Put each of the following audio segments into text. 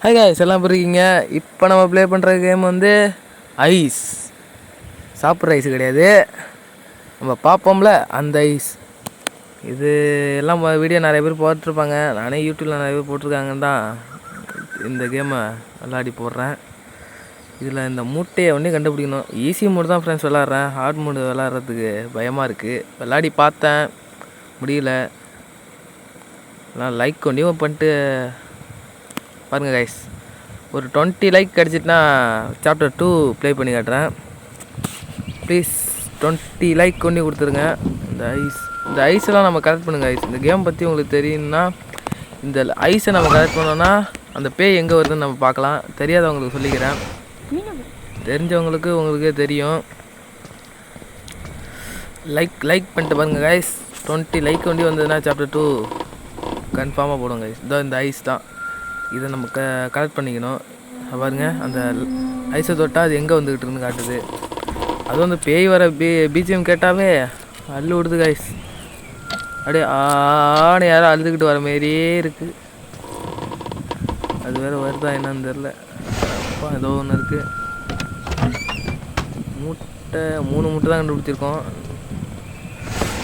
Hi guys, எல்லாம் இருக்கீங்க. இப்போ நம்ம ப்ளே பண்ணுற கேம் வந்து ஐஸ். சாப்பிட்ற ஐஸ் கிடையாது, நம்ம பார்ப்போம்ல அந்த ஐஸ். இது எல்லாம் வீடியோ நிறைய பேர் போட்டிருப்பாங்க, நானே யூடியூப்பில் நிறைய பேர் போட்டிருக்காங்கன்னு தான் இந்த கேமை விளாடி போடுறேன். இதில் இந்த மூட்டையை ஒன்றே கண்டுபிடிக்கணும். ஈஸி மூடு தான் ஃப்ரெண்ட்ஸ் விளாட்றேன், ஹார்ட் மூடு விளாட்றதுக்கு பயமாக இருக்குது. விளாடி பார்த்தேன், முடியல. நான் லைக் ஒன்றையும் பண்ணிட்டு பாருங்கள் கைஸ். ஒரு 20 லைக் கிடச்சிட்டுனா சாப்டர் 2 ப்ளே பண்ணி காட்டுறேன். ப்ளீஸ் 20 லைக் கொண்டு கொடுத்துருங்க. இந்த ஐஸெல்லாம் நம்ம கலெக்ட் பண்ணுங்க ஐஸ். இந்த கேம் பற்றி உங்களுக்கு தெரியும்னா இந்த ஐஸை நம்ம கலெக்ட் பண்ணோன்னா அந்த பேய் எங்கே வருதுன்னு நம்ம பார்க்கலாம். தெரியாதவங்களுக்கு சொல்லிக்கிறேன், தெரிஞ்சவங்களுக்கு உங்களுக்கே தெரியும். லைக் பண்ணிட்டு பாருங்கள் கைஸ். 20 லைக் கொண்டு வந்ததுன்னா சாப்டர் 2 கன்ஃபார்மாக போடுங்க கைஸ். இதோ இந்த ஐஸ் தான், இதை நம்ம கலெக்ட் பண்ணிக்கணும். பாருங்க, அந்த ஐஸை தொட்டால் அது எங்கே வந்துக்கிட்டுருன்னு காட்டுது. அதுவும் அந்த பேய் வர பிஜிஎம் கேட்டாவே அள்ளு விடுது கைஸ். அப்படியே ஆணை யாரும் அழுதுகிட்டு வர மாரியே இருக்குது. அது வேறு வருதா என்னன்னு தெரில. அப்பா ஏதோ ஒன்று இருக்குது. மூட்டை 3 மூட்டை தான் கண்டுபிடிச்சிருக்கோம்.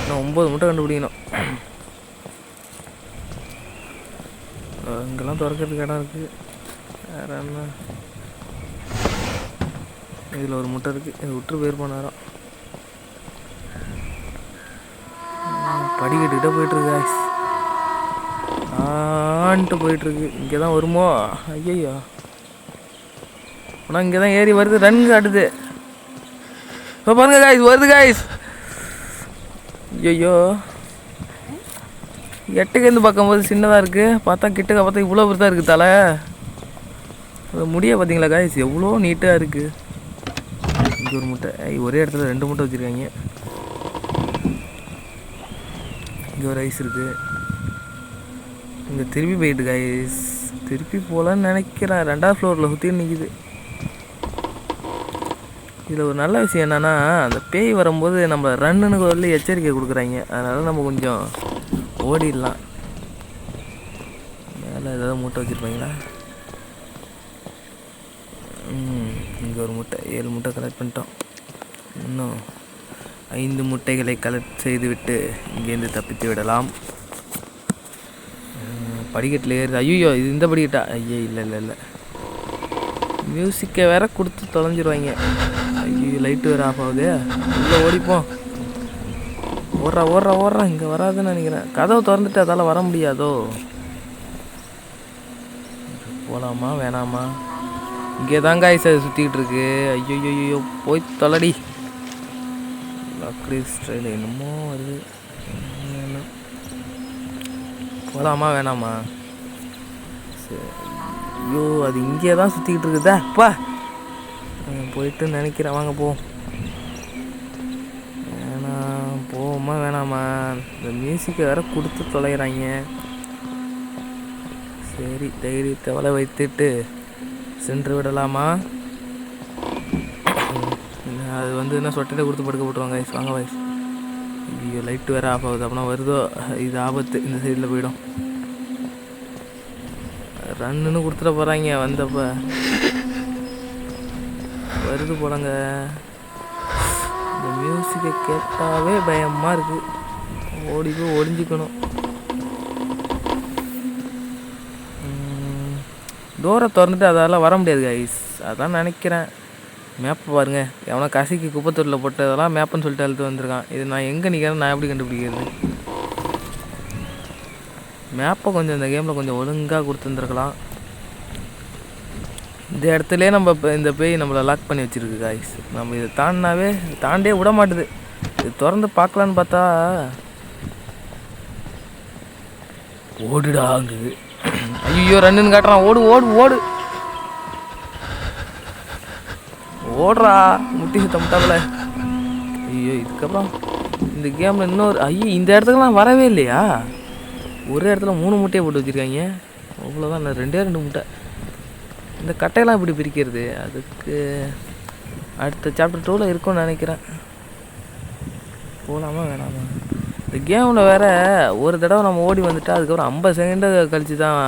இன்னும் 9 மூட்டை கண்டுபிடிக்கணும். இங்கெல்லாம் திறக்கிறதுக்கு இடம் இருக்குது. வேறு என்ன, இதில் ஒரு முட்டை இருக்குது, இது விட்டு போயிருப்போம் நேரம். படிக்கட்டுக்கிட்ட போயிட்டுருக்கு காய்ஸ், ஆன்ட்டு போயிட்டுருக்கு. இங்கே தான் வருமோ? ஐயோ, ஆனால் இங்கே தான் ஏறி வருது, ரன் காட்டுது. இப்போ பாருங்க காய்ஸ், வருது காய்ஸ். ஐயோ, எட்டுக்கேந்து பார்க்கும்போது சின்னதாக இருக்குது, பார்த்தா கிட்டக்க பார்த்தா இவ்வளோ பெருசாக இருக்குது தலை. அது முடிய பார்த்தீங்களா காய்ஸ், எவ்வளோ நீட்டாக இருக்குது. இங்கே ஒரு முட்டை, ஒரே இடத்துல 2 முட்டை வச்சுருக்காங்க. இங்கே ஒரு ஐஸ் இருக்குது. இங்கே திருப்பி போயிட்டு காய்ஸ், திருப்பி போகலான்னு நினைக்கிறேன். 2வது ஃப்ளோரில் சுற்றி நிற்கிது. இதில் ஒரு நல்ல விஷயம் என்னென்னா, அந்த பேய் வரும்போது நம்ம ரன்னுன்னு சொல்லி எச்சரிக்கை கொடுக்குறாங்க. அதனால் நம்ம கொஞ்சம் ஓடிடலாம். மேலே ஏதாவது மூட்டை வச்சுருப்பாங்களா? இங்கே ஒரு முட்டை, 7 முட்டை கலெக்ட் பண்ணிட்டோம். இன்னும் 5 முட்டைகளை கலெக்ட் செய்துவிட்டு இங்கேருந்து தப்பித்து விடலாம். படிக்கட்டில் ஏறுது. ஐயோ, இது இந்த படிக்கட்டா? ஐயோ, இல்லை, மியூசிக்கை வேற கொடுத்து தொலைஞ்சிருவாங்க. ஐயோ, லைட்டு வேறு ஆஃப் ஆகுது. உள்ளே ஓடிப்போம். ஓடுறா. இங்கே வராதுன்னு நினைக்கிறேன். கதவை திறந்துட்டு அதால் வர முடியாதோ? போகலாமா வேணாமா? இங்கே தாங்க ஐஸ் அது சுற்றிக்கிட்டு இருக்கு. ஐயோ, போய் தொலைடி. ஸ்டைல் என்னமோ வருது. போகலாமா வேணாமா? சரி. ஐயோ, அது இங்கே தான் சுற்றிக்கிட்டு இருக்குதா? அப்பா போயிட்டு நினைக்கிறேன். வாங்க போவோம். போவோமா வேணாமா? இந்த மியூசிக்கை வேற கொடுத்து தொலைகிறாங்க. சரி, தைரியத்தை வள வைத்துட்டு சென்று விடலாமா? அது வந்து என்ன சொட்டையில கொடுத்து படுக்க போட்டுருவாங்க வயசு. வாங்க வயசு. ஐயோ, லைட்டு வேறு ஆஃப் ஆகுது. அப்படின்னா வருதோ, இது ஆபத்து. இந்த சைடில் போயிடும். ரன்னுன்னு கொடுத்துட போகிறாங்க. வந்தப்போ வருது போலங்க. இந்த மியூசிக்கை கேட்டாவே பயமாக இருக்குது. ஓடி போய் ஒளிஞ்சிக்கணும். டோரை திறந்துட்டு அதால் வர முடியாது கைஸ். அதான் நினைக்கிறேன். மேப்பை பாருங்கள், எவனா கசிக்கு குப்பத்தூரில் போட்டதெல்லாம் மேப்புன்னு சொல்லிட்டு அழுத்து வந்திருக்கான். இது நான் எங்கே நிற்கிறேன், நான் எப்படி கண்டுபிடிக்கிறது? மேப்பை கொஞ்சம் இந்த கேமில் கொஞ்சம் ஒழுங்காக கொடுத்துருந்துருக்கலாம். இந்த இடத்துலே நம்ம இந்த பேய் நம்மளை லாக் பண்ணி வச்சுருக்கு காய்ஸ். நம்ம இதை தாண்டே விட மாட்டுது. இது திறந்து பார்க்கலான்னு பார்த்தா ஓடுடாங்குது. ஐயோ, ரன்னுன்னு காட்டுறான். ஓடு ஓடுறா, முட்டி சுத்தமிட்டாவில். ஐயோ, இதுக்கப்புறம் இந்த கேமில் இன்னொரு இந்த இடத்துக்குலாம் வரவே இல்லையா? ஒரே இடத்துல 3 முட்டையை போட்டு வச்சுருக்காங்க. அவ்வளோதான், 2 முட்டை. இந்த கட்டையெல்லாம் இப்படி பிரிக்கிறது, அதுக்கு அடுத்த சாப்டர் 2ல் இருக்கும்னு நினைக்கிறேன். போகலாமா வேணாமா? இந்த கேமில் வேறு ஒரு தடவை நம்ம ஓடி வந்துட்டால் அதுக்கப்புறம் 50 செகண்டு கழித்து தான்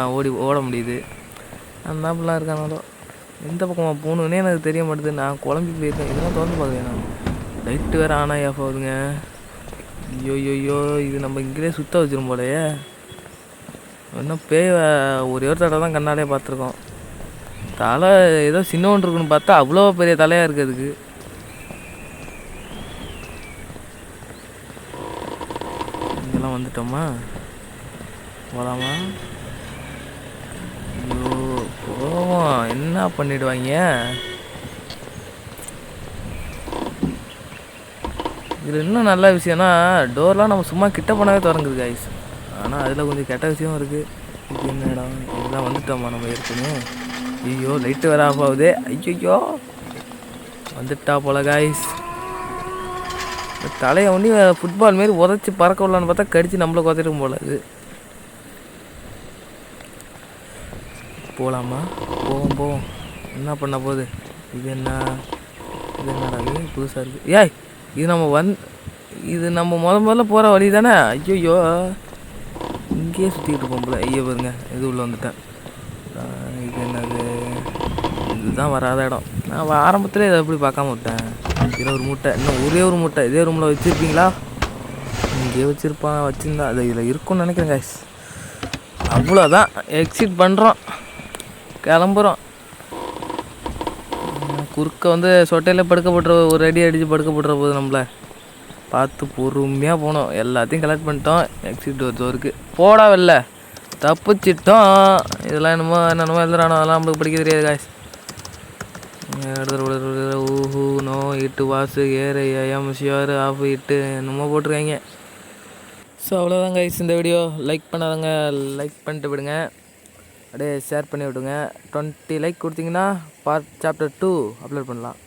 ஓட முடியுது. அந்த அப்படிலாம் இருக்கானாலோ எந்த பக்கமாக போகணுன்னே எனக்கு தெரிய மாட்டேது. நான் குழம்பி போயிருக்கேன். இதெல்லாம் திறந்து பார்க்குறேன் நான். லைட்டு வேறு ஆன் ஆகி ஆஃப் ஆகுதுங்க. ஐயோ இது நம்ம இங்கேயே சுத்த வச்சிரும் போலையே. இன்னும் பேய் ஒரே ஒரு தடவை தான் கண்ணாலே பார்த்துருக்கோம். தலை ஏதோ சின்ன ஒன்று இருக்குன்னு பார்த்தா அவ்வளோ பெரிய தலையாக இருக்குது அதுக்கு. இங்கெல்லாம் வந்துட்டோமா, போகலாமா? ஐயோ போவோம், என்ன பண்ணிடுவாங்க. இதில் இன்னும் நல்ல விஷயம்னா டோர்லாம் நம்ம சும்மா கிட்ட போனாவே திறங்குது காய்ஸ். ஆனால் அதில் கொஞ்சம் கெட்ட விஷயம் இருக்குது. இது என்ன இடம், இதெல்லாம் வந்துட்டோமா நம்ம ஏற்கனவே. ஐயோ லைட்டு வேற ஆஃப் ஆகுது. ஐயோ வந்துட்டா போல காய்ஸ். தலையை ஒண்டி ஃபுட்பால் மாரி உதச்சி பறக்க விடலான்னு பார்த்தா கடிச்சு நம்மளை குறைச்சிடும் போல. இது போகலாமா? போவோம். என்ன பண்ண போகுது? இது என்னடா இது புதுசாக இருக்குது. ஏய் இது நம்ம முதல்ல போகிற வழி தானே. ஐயோ இங்கேயே சுற்றிக்கிட்டு இருப்போம் போல. ஐயோ பாருங்க, இது உள்ளே வந்துட்டேன். இது என்னது? இதுதான் வராத இடம். நான் ஆரம்பத்தில் இதை எப்படி பார்க்காம விட்டேன். இதில் ஒரு மூட்டை, இன்னும் ஒரே ஒரு மூட்டை இதே ரூமில் வச்சுருப்பீங்களா? இங்கேயே வச்சுருந்தா அது இதில் இருக்கும்னு நினைக்கிறேன் காய்ஸ். அவ்வளோதான், எக்ஸிட் பண்ணுறோம், கிளம்புறோம். குறுக்க வந்து சொட்டையில் படுக்க போட்டுற, ஒரு அடி அடித்து படுக்க போட்டுற போது நம்மளை பார்த்து பொறுமையாக போனோம். எல்லாத்தையும் கலெக்ட் பண்ணிட்டோம். எக்ஸிட் டோருக்கு போடா வெளில, தப்பிச்சிட்டோம். இதெல்லாம் என்னமோ எழுதுறானோ, அதெல்லாம் நம்மளுக்கு படிக்க தெரியாது காய்ஸ். ஊஹூ நோ இட்டு வாசு ஏறு ஐஎம் ஷியோர் ஆஃப் இட்டு என்னமோ போட்டிருக்காங்க. ஸோ அவ்வளோதான் காய்ஸ் இந்த வீடியோ. லைக் பண்ணாதவங்க லைக் பண்ணிட்டு விடுங்க, அப்படியே ஷேர் பண்ணி விடுங்க. 20 லைக் கொடுத்தீங்கன்னா சாப்டர் 2 அப்லோட் பண்ணலாம்.